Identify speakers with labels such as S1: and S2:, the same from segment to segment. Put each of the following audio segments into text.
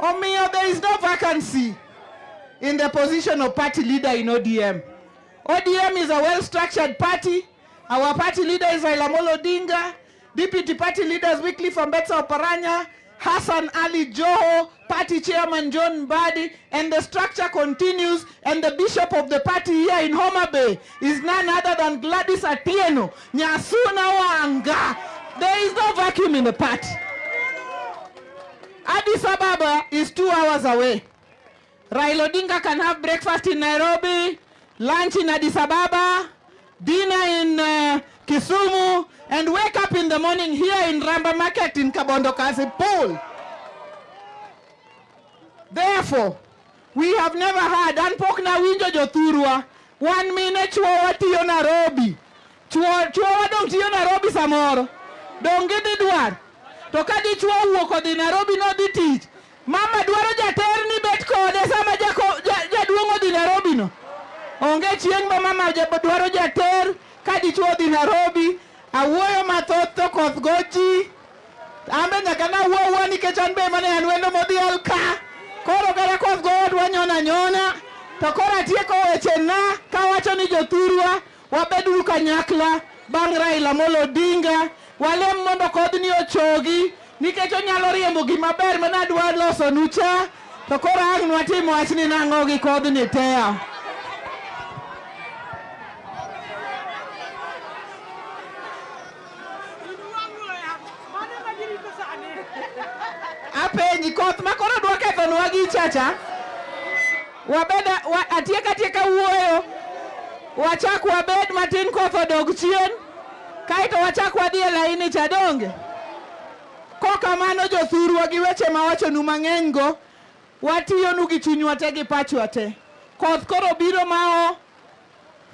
S1: Omiyo, there is no vacancy in the position of party leader in ODM. ODM is a well-structured party. Our party leader is Raila Amolo Odinga. Deputy party leaders Wycliffe Ambetsa Oparanya, Hassan Ali Joho, party chairman John Mbadi, and the structure continues, and the bishop of the party here in Homa Bay is none other than Gladys Atieno, Nyasuna Wanga. There is no vacuum in the party. Addis Ababa is 2 hours away. Raila Odinga can have breakfast in Nairobi, lunch in Addis Ababa, dinner in Kisumu, and wake up in the morning here in Ramba Market in Kabondo Kazi Pool. Therefore, we have never had Anpokna Winjo Jothurwa 1 minute chwo watiyo Nairobi. Chwo wadong tiyo Nairobi samoro. Donge di dwar. To kadi chwo wuok odhi Nairobi no dhi tich. Mama dwaro jater ni bet kode sama jaduong' odhi Nairobi no. Onge chieng' ma mama dwaro jater kadi chwo odhi Nairobi. Awuoyo mathoth to koth gochi. Ambe nyaka na wuoyo nikech an be mane an wendo modhi Olka. Koro kara koth go wanyona nyona. To koro atieko weche na kawacho ni Jothurwa wabedu kanyakla bang' Raila Amolo Odinga. Walem mondo kodhni ochogi nikech onyalo riembo gima ber mana dwa loso nucha. To koro ang' watimo wachni nang'o gi kodhni te. Apenji koth makoro dwa kethonwa gi chacha. Wabeda atieka wuoyo. Wachak wabed matin koth odog chien. Kaito wachak wadhi e laini cha donge. Kokamano Jothurwa gi weche mawachonu mang'eny go. Watiyonu gi chunywa te gi pachwa te. Koth koro biro mao.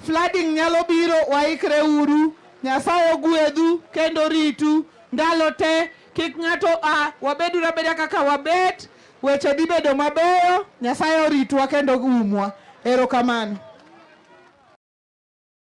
S1: Flooding nyalo biro, waikre uru. Nyasaye ogwedhu kendo ritu. Ndalo te. Kik ng'ato wabedu rabeda kaka wabet. Weche dhi bedo mabeyo. Nyasaye oritwa kendo umwa. Erokamano.